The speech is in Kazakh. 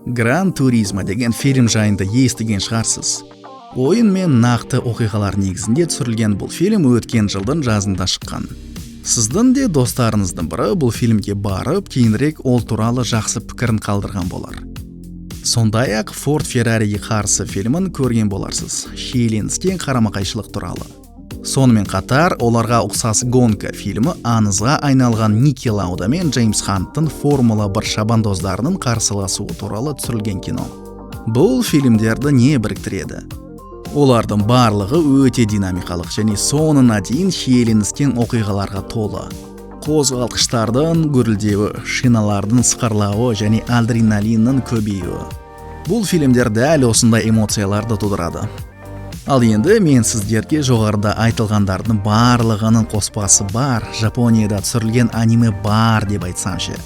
Гран Туризмо деген фильм жайында естіген шығарсыз. Ойын мен нақты оқиғалар негізінде түсірілген бұл фильм өткен жылдың жазында шыққан. Сіздің де достарыңыздың бірі бұл фильмге барып, кейінірек ол туралы жақсы пікірін қалдырған болар. Сондай-ақ Ford Ferrari'ге қарсы фильмін көрген боларсыз, шиеленістен қарама-қайшылық туралы. Сонымен қатар, оларға ұқсас гонка фильмі аңызға айналған Ники Лауда мен Джеймс Ханттың Формула 1 шабандоздарының қарсыласуы туралы түсірілген кино. Бұл фильмдерді не біріктіреді? Олардың барлығы өте динамикалық және соңына дейін шиеленіскен оқиғаларға толы. Қозғалтқыштардың гүрілдеуі, шиналардың сықырлауы және адреналиннің көбеюі. Бұл фильмдер дәл осындай эмоцияларды тудырады. Ал енді мен сіздерге жоғарыда айтылғандардың барлығының қоспасы бар, Жапонияда түсірілген аниме бар деп айтсам ше.